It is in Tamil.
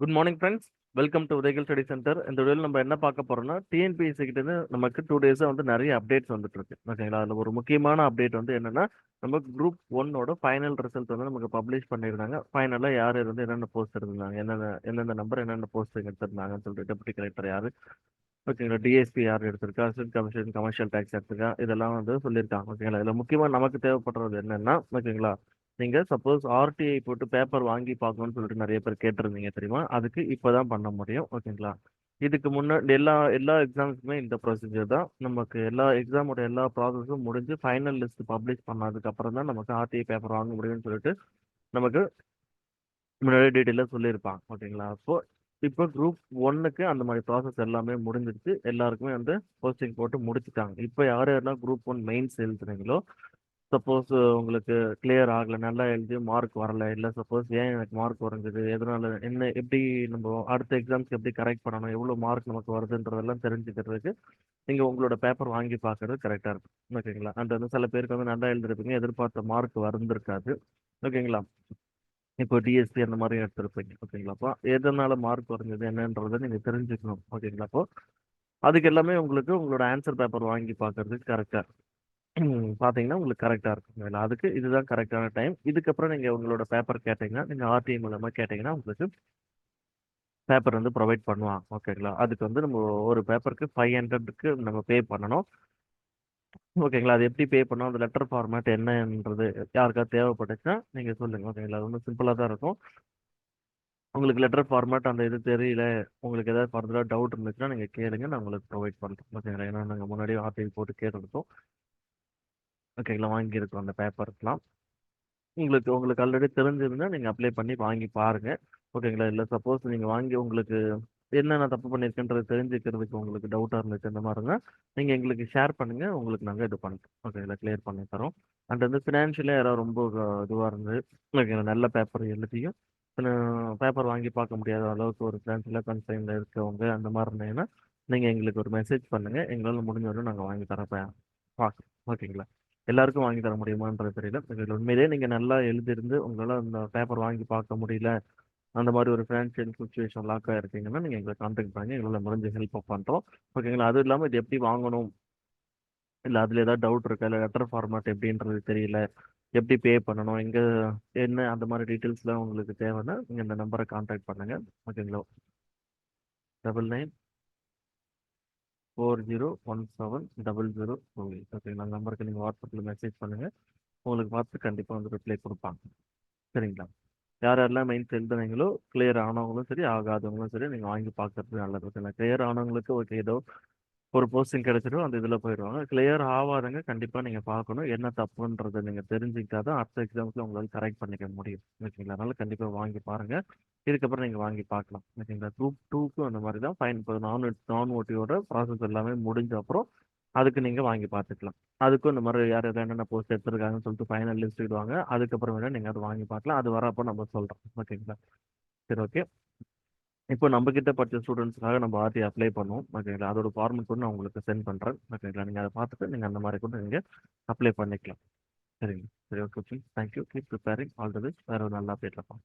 Good morning friends. Welcome to உதயகில் ஸ்டடி சென்டர். இந்த வீடியோவில் நம்ம என்ன பார்க்க போறோம்னா, டிஎன்பிஎஸ்சி கிட்ட இருந்து நமக்கு 2 டேஸா வந்து நிறைய அப்டேட்ஸ் வந்துட்டு இருக்கு. ஓகேங்களா? அதுல ஒரு முக்கியமான அப்டேட் வந்து என்னன்னா, நம்ம குரூப் ஒன்னோட ஃபைனல் ரிசல்ட் வந்து நமக்கு பப்ளிஷ் பண்ணியிருந்தாங்க. ஃபைனலா யார் இருந்து என்னென்ன போஸ்ட் இருந்தாங்க, எந்தெந்த நம்பர் என்னென்ன போஸ்ட் எடுத்திருந்தாங்கன்னு சொல்லிட்டு டெப்யூட்டி கலெக்டர் யாரு, ஓகேங்களா, டிஎஸ்பி யார் எடுத்திருக்கா, அசிஸ்டன்ட் கமிஷன் கமர்ஷியல் டேக்ஸ் எடுத்திருக்கா, இதெல்லாம் வந்து சொல்லியிருக்காங்க. ஓகேங்களா? இதுல முக்கியமா நமக்கு தேவைப்படுறது என்னன்னா, ஓகேங்களா, நீங்க சப்போஸ் ஆர்டிஐ போட்டு பேப்பர் வாங்கி பார்க்கணும்னு சொல்லிட்டு நிறைய பேர் கேட்டிருந்தீங்க தெரியுமா? அதுக்கு இப்பதான் பண்ண முடியும். ஓகேங்களா? இதுக்கு முன்னாடி எல்லா எல்லா எக்ஸாம்ஸுமே இந்த ப்ரொசீஜர் தான். நமக்கு எல்லா எக்ஸாமோட எல்லா ப்ராசஸும் முடிஞ்சு ஃபைனல் லிஸ்ட் பப்ளிஷ் பண்ணதுக்கு அப்புறம் தான் நமக்கு ஆர்டிஐ பேப்பர் வாங்க முடியும்னு சொல்லிட்டு நமக்கு முன்னாடி டீட்டெயிலாக சொல்லியிருப்பாங்க. ஓகேங்களா? இப்போ குரூப் ஒன்னுக்கு அந்த மாதிரி ப்ராசஸ் எல்லாமே முடிஞ்சிருச்சு. எல்லாருக்குமே வந்து போஸ்டிங் போட்டு முடிச்சுட்டாங்க. இப்போ யார் யாரெல்லாம் குரூப் ஒன் மெயின்ஸ் எழுதுறீங்களோ, சப்போஸ் உங்களுக்கு கிளியர் ஆகலை, நல்லா எழுதி மார்க் வரல, இல்லை சப்போஸ் ஏன் எனக்கு மார்க் குறைஞ்சது, எதனால, என்ன, எப்படி நம்ம அடுத்த எக்ஸாம்ஸ்க்கு எப்படி கரெக்ட் பண்ணணும், எவ்வளோ மார்க் நமக்கு வருதுன்றதெல்லாம் தெரிஞ்சுக்கிறதுக்கு நீங்கள் உங்களோட பேப்பர் வாங்கி பார்க்கறது கரெக்டாக இருக்கும். ஓகேங்களா? அண்ட் வந்து சில பேருக்கு வந்து நல்லா எழுதிருப்பீங்க, எதிர்பார்த்த மார்க் வந்திருக்காது. ஓகேங்களா? இப்போ டிஎஸ்பி அந்த மாதிரி எடுத்திருப்பீங்க. ஓகேங்களா? அப்போ எதனால மார்க் குறைஞ்சது என்னன்றதை நீங்கள் தெரிஞ்சுக்கணும். ஓகேங்களா? அப்போ அதுக்கு எல்லாமே உங்களுக்கு உங்களோட ஆன்சர் பேப்பர் வாங்கி பார்க்கறதுக்கு கரெக்டாக பார்த்தீங்கன்னா உங்களுக்கு கரெக்டாக இருக்கும். இல்லை, அதுக்கு இதுதான் கரெக்டான டைம். இதுக்கப்புறம் நீங்கள் உங்களோட பேப்பர் கேட்டிங்கன்னா, நீங்கள் ஆர்டிஐ மூலமாக கேட்டிங்கன்னா உங்களுக்கு பேப்பர் வந்து ப்ரொவைட் பண்ணுவாங்க. ஓகேங்களா? அதுக்கு வந்து நம்ம ஒரு பேப்பருக்கு 500க்கு நம்ம பே பண்ணணும். ஓகேங்களா? அது எப்படி பே பண்ணணும், அந்த லெட்டர் ஃபார்மேட் என்னன்றது யாருக்காவது தேவைப்பட்டுச்சுன்னா நீங்கள் சொல்லுங்கள். ஓகேங்களா? அது ரொம்ப சிம்பிளாக தான் இருக்கும். உங்களுக்கு லெட்டர் ஃபார்மேட் அந்த இது தெரியல, உங்களுக்கு ஏதாவது ஃபர்தராக டவுட் இருந்துச்சுன்னா நீங்கள் கேளுங்க, நான் உங்களுக்கு ப்ரொவைட் பண்ணுறோம். ஓகேங்களா? ஏன்னா நாங்கள் முன்னாடியே ஆர்டிஐ போட்டு கேட்டிருக்கோம். ஓகேங்களா? வாங்கியிருக்கோம் அந்த பேப்பர்ஸ்லாம். உங்களுக்கு உங்களுக்கு ஆல்ரெடி தெரிஞ்சிருந்தா நீங்கள் அப்ளை பண்ணி வாங்கி பாருங்க. ஓகேங்களா? இல்லை சப்போஸ் நீங்கள் வாங்கி உங்களுக்கு என்னென்ன தப்பு பண்ணியிருக்கேன்றது தெரிஞ்சுக்கிறதுக்கு உங்களுக்கு டவுட்டாக இருந்துச்சு அந்த மாதிரி இருந்தால் நீங்கள் எங்களுக்கு ஷேர் பண்ணுங்கள். உங்களுக்கு நாங்கள் இது பண்ணுறோம். ஓகேங்களா? கிளியர் பண்ணி தரோம். அண்ட் வந்து ஃபினான்ஷியலாக யாராவது ரொம்ப இதுவாக இருந்தது, ஓகேங்களா, நல்ல பேப்பர் எழுதியும் பேப்பர் வாங்கி பார்க்க முடியாத அளவுக்கு ஒரு ஃபினான்ஷியலாக கன்சைனில் இருக்கவங்க அந்த மாதிரி இருந்தீங்கன்னா நீங்கள் எங்களுக்கு ஒரு மெசேஜ் பண்ணுங்கள். எங்களால் முடிஞ்ச வரையும் நாங்கள் வாங்கி தர பார்க்குறோம். ஓகேங்களா? எல்லாருக்கும் வாங்கி தர முடியுமான்றது தெரியல. இதில் உண்மையிலேயே நீங்கள் நல்லா எழுதிருந்து உங்களால் அந்த பேப்பர் வாங்கி பார்க்க முடியல, அந்த மாதிரி ஒரு ஃபினான்ஷியல் சுச்சுவேஷன் லாக்காக இருக்கீங்கன்னா நீங்கள் எங்களை கான்டாக்ட் பண்ணி எங்களால் முடிஞ்ச ஹெல்ப் பண்ணுறோம். ஓகேங்களா? அதுவும் இல்லாமல் இது எப்படி வாங்கணும், இல்லை அதில் ஏதாவது டவுட் இருக்கா, இல்லை லெட்டர் ஃபார்மேட் எப்படின்றது தெரியல, எப்படி பே பண்ணணும், எங்கே என்ன, அந்த மாதிரி டீட்டெயில்ஸ்லாம் உங்களுக்கு தேவைன்னா நீங்கள் இந்த நம்பரை கான்டாக்ட் பண்ணுங்கள். ஓகேங்களா? 9940170028. ஓகேங்களா? அந்த நம்பருக்கு நீங்கள் வாட்ஸ்அப்பில் மெசேஜ் பண்ணுங்கள். உங்களுக்கு பார்த்து கண்டிப்பாக வந்து ரிப்ளை கொடுப்பாங்க. சரிங்களா? யார் யாரெல்லாம் மெயின்ஸ் எழுதுனீங்களோ, கிளியர் ஆனவங்களும் சரி, ஆகாதவங்களும் சரி, நீங்கள் வாங்கி பார்க்கறது நல்லது. ஓகேங்களா? கிளியர் ஆனவங்களுக்கு ஓகே, ஏதோ ஒரு போஸ்டிங் கிடைச்சிடும், அந்த இதில் போயிடுவாங்க. கிளியர் ஆகாதவங்க கண்டிப்பாக நீங்கள் பார்க்கணும். என்ன தப்புன்றதை நீங்கள் தெரிஞ்சுக்கிட்டா தான் அடுத்த எக்ஸாம்ஸில் உங்களால் கரெக்ட் பண்ணிக்க முடியும். ஓகேங்களா? அதனால கண்டிப்பாக வாங்கி பாருங்கள். இதுக்கப்புறம் நீங்கள் வாங்கி பார்க்கலாம். ஓகேங்களா? குரூப் டூக்கும் அந்த மாதிரி தான் ஃபைன். இப்போ நான் ஓட்டியோட ப்ராசஸ் எல்லாமே முடிஞ்ச அப்புறம் அதுக்கு நீங்கள் வாங்கி பார்த்துக்கலாம். அதுக்கும் இந்த மாதிரி யார் யார் என்னென்ன போஸ்ட் எடுத்திருக்காங்கன்னு சொல்லிட்டு ஃபைனல் லிஸ்ட் இடுவாங்க. அதுக்கப்புறம் வேணால் நீங்கள் அதை வாங்கி பார்க்கலாம். அது வரப்போ நம்ம சொல்கிறோம். ஓகேங்களா? சரி, ஓகே. இப்போ நம்ம கிட்ட படிச்ச ஸ்டூடெண்ட்ஸ்க்காக நம்ம ஆர்டி அப்ளை பண்ணுவோம். ஓகேங்களா? அதோட ஃபார்மெட் கூட நான் உங்களுக்கு சென்ட் பண்ணுறேன். ஓகேங்களா? நீங்கள் அதை பார்த்துட்டு நீங்கள் அந்த மாதிரி கூட நீங்கள் அப்ளை பண்ணிக்கலாம். சரிங்க. சரி, okay. Thank you. Keep preparing. All the best. வேறு ஒரு நல்ல அப்டேட்டில் பார்ப்போம்.